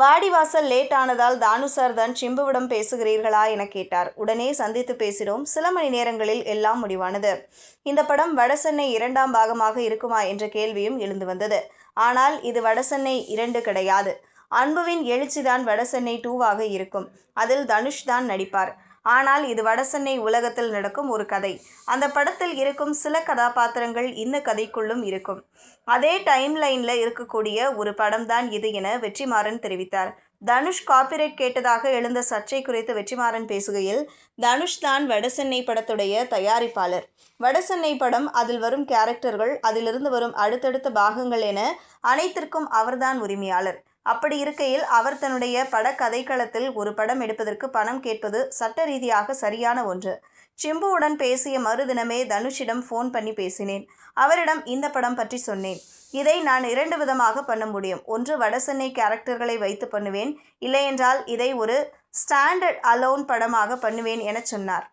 வாடிவாசல் late ஆனதால் தானு sir தான் சிம்புவிடம் பேசுகிறீர்களா என கேட்டார். உடனே சந்தித்து பேசினோம். சில மணி நேரங்களில் எல்லாம் முடிவானது. இந்த படம் வடசென்னை 2ஆம் பாகமாக இருக்குமா என்ற கேள்வியும் எழுந்து வந்தது. ஆனால் இது வடசென்னை 2 கிடையாது. அன்புவின் எழுச்சிதான் வடசென்னை 2வாக இருக்கும். அதில் தனுஷ் தான் நடிப்பார். ஆனால் இது வடசென்னை உலகத்தில் நடக்கும் ஒரு கதை. அந்த படத்தில் இருக்கும் சில கதாபாத்திரங்கள் இந்த கதைக்குள்ளும் இருக்கும். அதே டைம்லைன்ல இருக்கக்கூடிய ஒரு படம் தான் இது என வெற்றிமாறன் தெரிவித்தார். தனுஷ் காப்பிரைட் கேட்டதாக எழுந்த சர்ச்சை குறித்து வெற்றிமாறன் பேசுகையில், தனுஷ் தான் வடசென்னை படத்துடைய தயாரிப்பாளர். வடசென்னை படம், அதில் வரும் கேரக்டர்கள், அதிலிருந்து வரும் அடுத்தடுத்த பாகங்கள் என அனைத்திற்கும் அவர்தான் உரிமையாளர். அப்படி இருக்கையில் அவர் தன்னுடைய பட கதைக்களத்தில் ஒரு படம் எடுப்பதற்கு பணம் கேட்பது சட்ட ரீதியாக சரியான ஒன்று. சிம்புவுடன் பேசிய மறுதினமே தனுஷிடம் ஃபோன் பண்ணி பேசினேன். அவரிடம் இந்த படம் பற்றி சொன்னேன். இதை நான் 2 விதமாக பண்ண முடியும். ஒன்று வடசென்னை கேரக்டர்களை வைத்து பண்ணுவேன். இல்லையென்றால் இதை ஒரு ஸ்டாண்டர்ட் அலோன் படமாக பண்ணுவேன் என சொன்னார்.